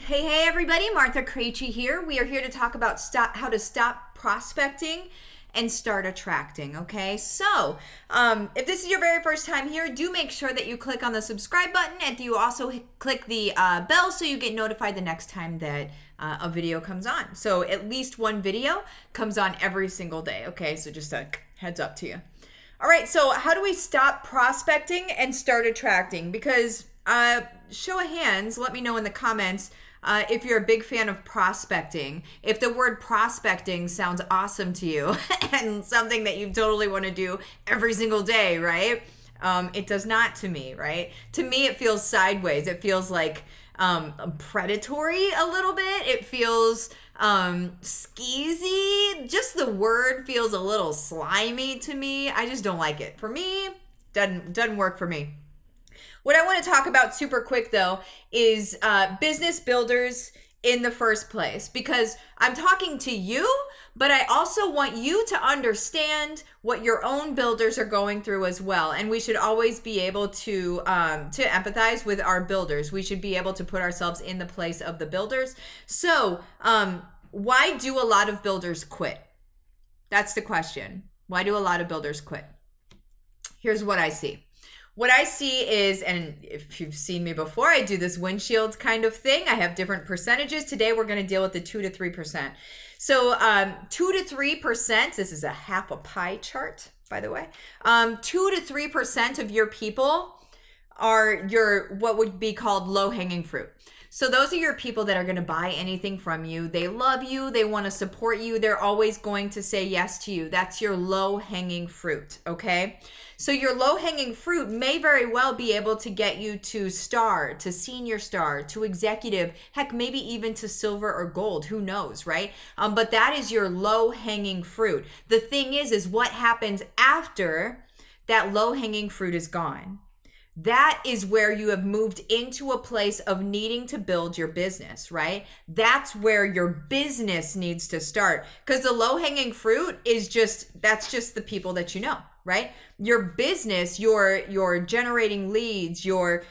Hey everybody, Martha Krejci here. We are here to talk about how to stop prospecting and start attracting, okay? So, if this is your very first time here, do make sure that you click on the subscribe button and you also click the bell so you get notified the next time that a video comes on. So at least one video comes on every single day, okay? So just a heads up to you. All right, so how do we stop prospecting and start attracting? Because show of hands, let me know in the comments if you're a big fan of prospecting, if the word prospecting sounds awesome to you and something that you totally want to do every single day, right? It does not to me, right? To me, it feels sideways. It feels like predatory a little bit. It feels skeezy. Just the word feels a little slimy to me. I just don't like it. For me, doesn't work for me. What I want to talk about super quick though is business builders in the first place, because I'm talking to you, but I also want you to understand what your own builders are going through as well. And we should always be able to empathize with our builders. We should be able to put ourselves in the place of the builders. So why do a lot of builders quit? That's the question. Why do a lot of builders quit? Here's what I see. What I see is, and if you've seen me before, I do this windshield kind of thing. I have different percentages. Today, we're going to deal with the 2 to 3%. So 2 to 3%, this is a half a pie chart, by the way. 2 to 3% of your people are your what would be called low-hanging fruit. So those are your people that are going to buy anything from you. They love you. They want to support you. They're always going to say yes to you. That's your low-hanging fruit, okay? So your low-hanging fruit may very well be able to get you to star, to senior star, to executive, heck, maybe even to silver or gold. Who knows, right? But that is your low-hanging fruit. The thing is what happens after that low-hanging fruit is gone? That is where you have moved into a place of needing to build your business, right? That's where your business needs to start, because the low-hanging fruit is that's just the people that you know, right? Your business, you're generating leads, you're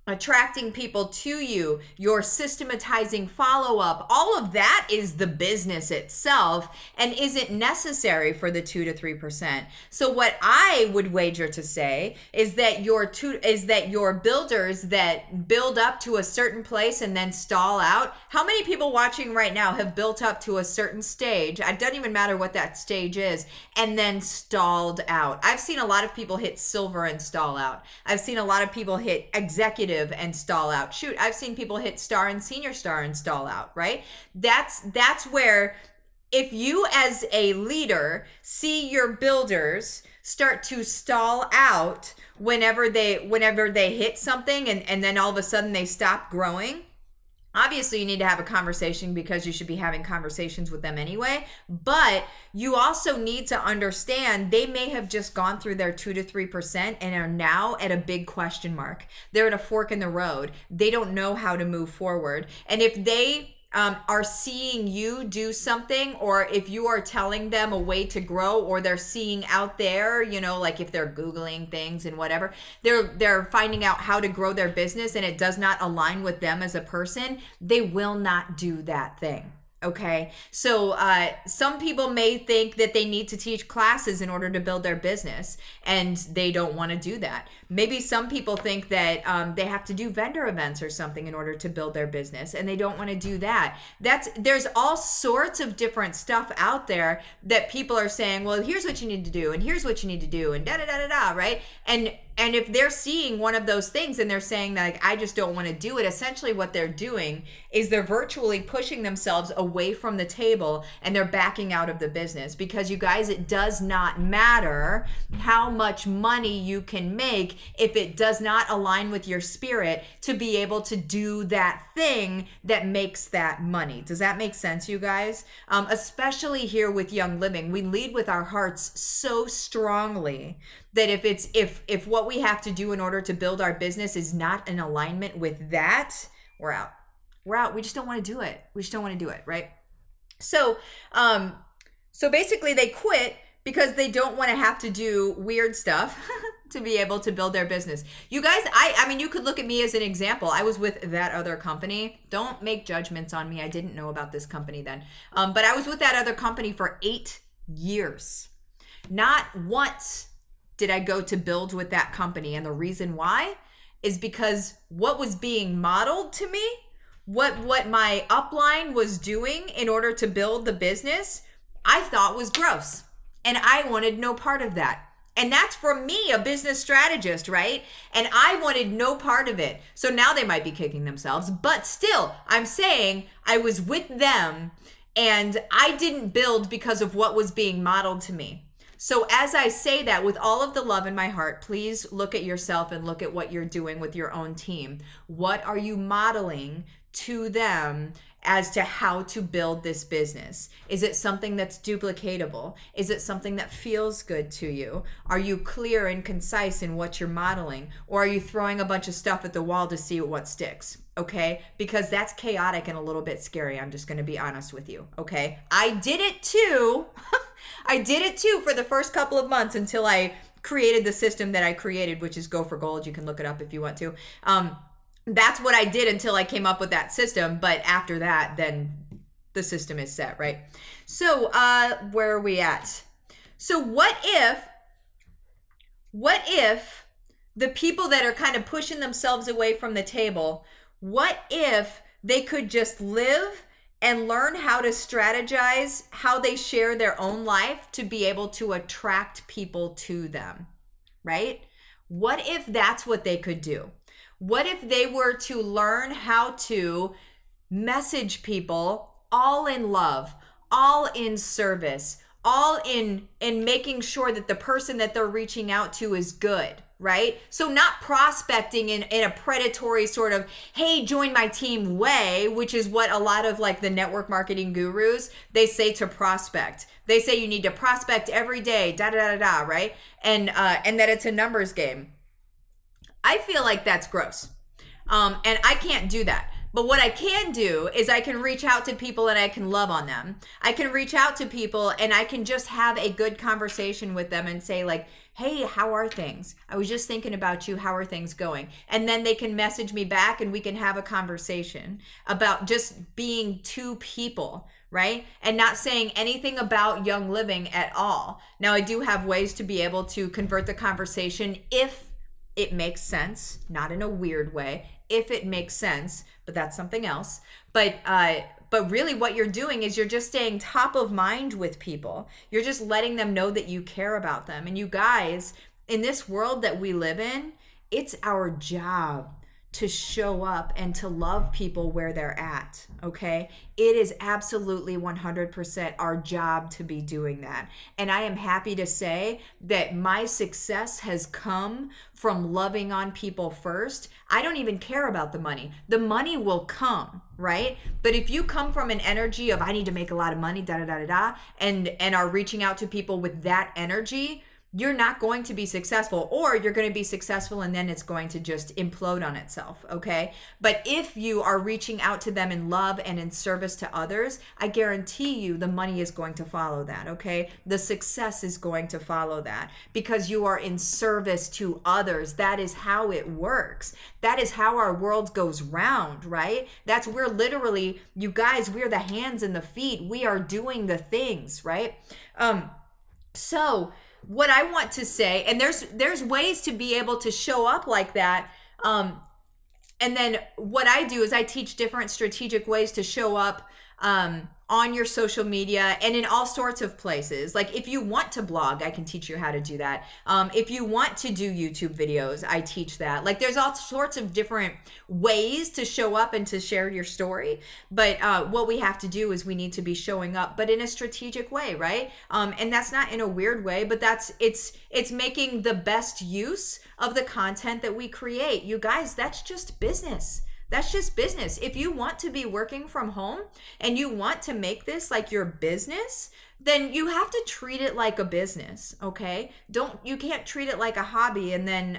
attracting people to you, you're systematizing follow-up. All of that is the business itself and isn't necessary for the 2 to 3%. So what I would wager to say is that your builders that build up to a certain place and then stall out. How many people watching right now have built up to a certain stage? It doesn't even matter what that stage is, and then stalled out. I've seen a lot of people hit silver and stall out. I've seen a lot of people hit executive and stall out. Shoot, I've seen people hit star and senior star and stall out, right? That's where, if you as a leader see your builders start to stall out whenever they hit something and then all of a sudden they stop growing, obviously you need to have a conversation, because you should be having conversations with them anyway. But you also need to understand they may have just gone through their 2 to 3% and are now at a big question mark. They're at a fork in the road. They don't know how to move forward. And if they are seeing you do something, or if you are telling them a way to grow, or they're seeing out there, like if they're Googling things and whatever, they're finding out how to grow their business and it does not align with them as a person, they will not do that thing. Okay, so some people may think that they need to teach classes in order to build their business, and they don't want to do that. Maybe some people think that they have to do vendor events or something in order to build their business, and they don't want to do that. There's all sorts of different stuff out there that people are saying, well, here's what you need to do, and here's what you need to do, and da-da-da-da-da, right? And if they're seeing one of those things and they're saying that, like, I just don't want to do it, essentially what they're doing is they're virtually pushing themselves away from the table and they're backing out of the business. Because you guys, it does not matter how much money you can make if it does not align with your spirit to be able to do that thing that makes that money. Does that make sense, you guys? Especially here with Young Living, we lead with our hearts so strongly that if what we have to do in order to build our business is not in alignment with that, we're out. We just don't want to do it. Right? So basically they quit because they don't want to have to do weird stuff to be able to build their business. You guys, I mean, you could look at me as an example. I was with that other company. Don't make judgments on me. I didn't know about this company then. But I was with that other company for 8 years. Not once did I go to build with that company. And the reason why is because what was being modeled to me, what my upline was doing in order to build the business, I thought was gross. And I wanted no part of that. And that's from me, a business strategist, right? And I wanted no part of it. So now they might be kicking themselves, but still, I'm saying I was with them and I didn't build because of what was being modeled to me. So as I say that, with all of the love in my heart, please look at yourself and look at what you're doing with your own team. What are you modeling to them as to how to build this business? Is it something that's duplicatable? Is it something that feels good to you? Are you clear and concise in what you're modeling? Or are you throwing a bunch of stuff at the wall to see what sticks? Okay? Because that's chaotic and a little bit scary. I'm just going to be honest with you. Okay? I did it too. I did it too for the first couple of months until I created the system that I created, which is Go for Gold. You can look it up if you want to. That's what I did until I came up with that system. But after that, then the system is set, right? So where are we at? So what if the people that are kind of pushing themselves away from the table, what if they could just live and learn how to strategize how they share their own life to be able to attract people to them, right? What if that's what they could do? What if they were to learn how to message people all in love, all in service, all in making sure that the person that they're reaching out to is good, right? So not prospecting in a predatory sort of, hey, join my team way, which is what a lot of like the network marketing gurus, they say to prospect. They say you need to prospect every day, right? And that it's a numbers game. I feel like that's gross. And I can't do that. But what I can do is I can reach out to people and I can love on them. I can reach out to people and I can just have a good conversation with them and say like, hey, how are things? I was just thinking about you. How are things going? And then they can message me back and we can have a conversation about just being two people, right? And not saying anything about Young Living at all. Now, I do have ways to be able to convert the conversation if it makes sense, not in a weird way, if it makes sense, but that's something else. But really what you're doing is you're just staying top of mind with people. You're just letting them know that you care about them. And you guys, in this world that we live in, it's our job to show up and to love people where they're at, okay? It is absolutely 100% our job to be doing that. And I am happy to say that my success has come from loving on people first. I don't even care about the money. The money will come, right? But if you come from an energy of I need to make a lot of money, and are reaching out to people with that energy, you're not going to be successful, or you're going to be successful and then it's going to just implode on itself, okay? But if you are reaching out to them in love and in service to others, I guarantee you the money is going to follow that, okay? The success is going to follow that because you are in service to others. That is how it works. That is how our world goes round, right? We're literally, you guys, we're the hands and the feet. We are doing the things, right? So what I want to say, and there's ways to be able to show up like that. And then what I do is I teach different strategic ways to show up on your social media and in all sorts of places. Like if you want to blog, I can teach you how to do that. If you want to do YouTube videos, I teach that. Like there's all sorts of different ways to show up and to share your story. But what we have to do is we need to be showing up, but in a strategic way, right? And that's not in a weird way, but it's making the best use of the content that we create. You guys, that's just business. That's just business. If you want to be working from home and you want to make this like your business, then you have to treat it like a business, okay? You can't treat it like a hobby and then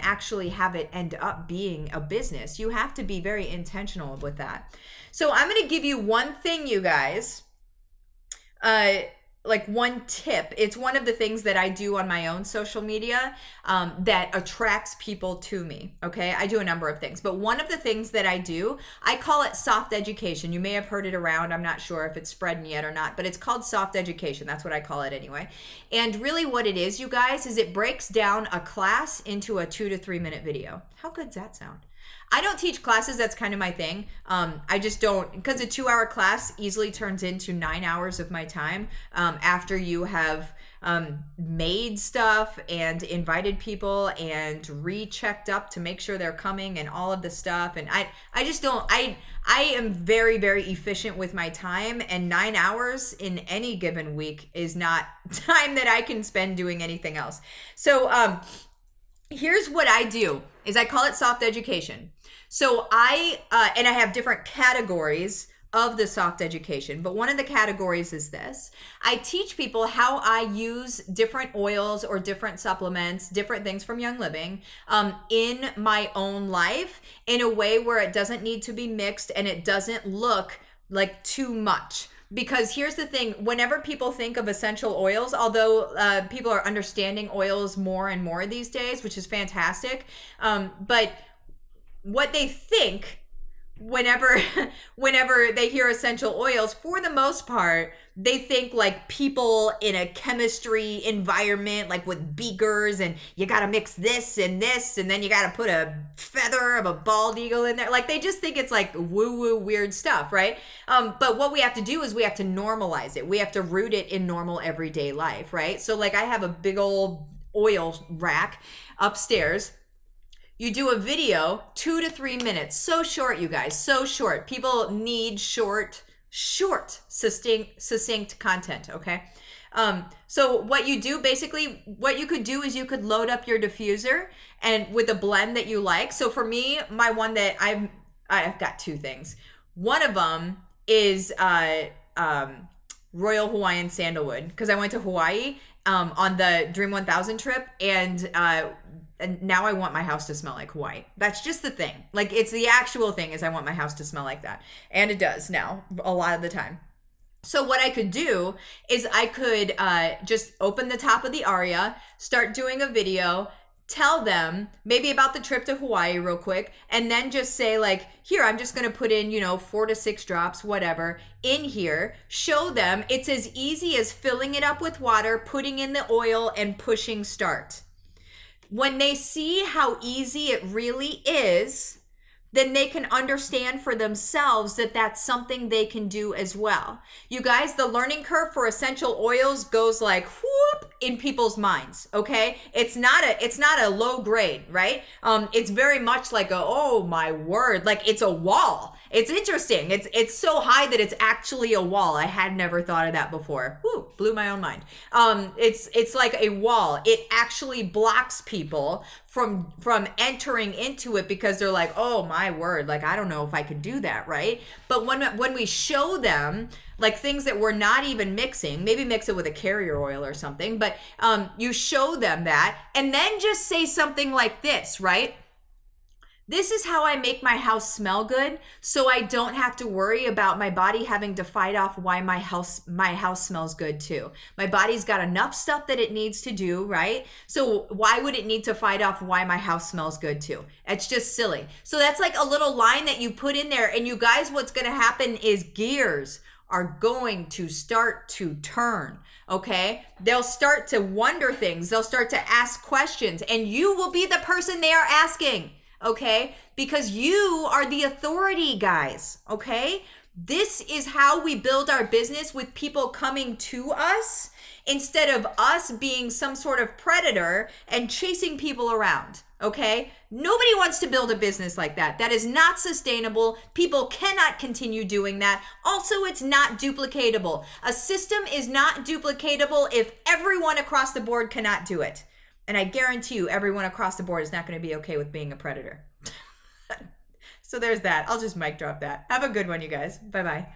actually have it end up being a business. You have to be very intentional with that. So I'm going to give you one thing, you guys, one tip. It's one of the things that I do on my own social media that attracts people to me. Okay, I do a number of things, but one of the things that I do, I call it soft education. You may have heard it around. I'm not sure if it's spreading yet or not, but it's called soft education. That's what I call it anyway. And really what it is, you guys, is it breaks down a class into a 2 to 3 minute video. How good's that sound? I don't teach classes. That's kind of my thing. I just don't, because a 2-hour class easily turns into 9 hours of my time after you have made stuff and invited people and rechecked up to make sure they're coming and all of the stuff. And I just don't, I am very, very efficient with my time, and 9 hours in any given week is not time that I can spend doing anything else. So here's what I do is I call it soft education. So I have different categories of the soft education, but one of the categories is this. I teach people how I use different oils or different supplements, different things from Young Living in my own life in a way where it doesn't need to be mixed and it doesn't look like too much. Because here's the thing, whenever people think of essential oils, although people are understanding oils more and more these days, which is fantastic, but what they think whenever they hear essential oils, for the most part, they think like people in a chemistry environment, like with beakers, and you got to mix this, and then you got to put a feather of a bald eagle in there. Like they just think it's like woo-woo weird stuff, right? But what we have to do is we have to normalize it. We have to root it in normal everyday life, right? So like I have a big old oil rack upstairs. You do a video, 2 to 3 minutes. So short, you guys, so short. People need short, succinct content, okay? So what you do, basically, what you could do is you could load up your diffuser and with a blend that you like. So for me, my one that I've got 2 things. One of them is Royal Hawaiian Sandalwood, because I went to Hawaii on the Dream 1000 trip, and now I want my house to smell like Hawaii. That's just the thing. Like, it's the actual thing is I want my house to smell like that. And it does now, a lot of the time. So what I could do is I could just open the top of the Aria, start doing a video, tell them maybe about the trip to Hawaii real quick, and then just say like, here, I'm just going to put in, 4 to 6 drops, whatever, in here, show them it's as easy as filling it up with water, putting in the oil, and pushing start. When they see how easy it really is, then they can understand for themselves that that's something they can do as well. You guys, the learning curve for essential oils goes like whoop in people's minds, okay? It's not a low grade, right? It's very much like oh my word, like it's a wall. It's interesting. It's so high that it's actually a wall. I had never thought of that before. Woo, blew my own mind. It's like a wall. It actually blocks people from entering into it because they're like, oh my word, like I don't know if I could do that, right? But when we show them like things that we're not even mixing, maybe mix it with a carrier oil or something, but you show them that, and then just say something like this, right? This is how I make my house smell good, so I don't have to worry about my body having to fight off why my house smells good too. My body's got enough stuff that it needs to do, right? So why would it need to fight off why my house smells good too? It's just silly. So that's like a little line that you put in there, and you guys, what's gonna happen is gears are going to start to turn, okay? They'll start to wonder things. They'll start to ask questions, and you will be the person they are asking. Okay? Because you are the authority, guys. Okay? This is how we build our business, with people coming to us instead of us being some sort of predator and chasing people around. Okay? Nobody wants to build a business like that. That is not sustainable. People cannot continue doing that. Also, it's not duplicatable. A system is not duplicatable if everyone across the board cannot do it. And I guarantee you, everyone across the board is not going to be okay with being a predator. So there's that. I'll just mic drop that. Have a good one, you guys. Bye-bye.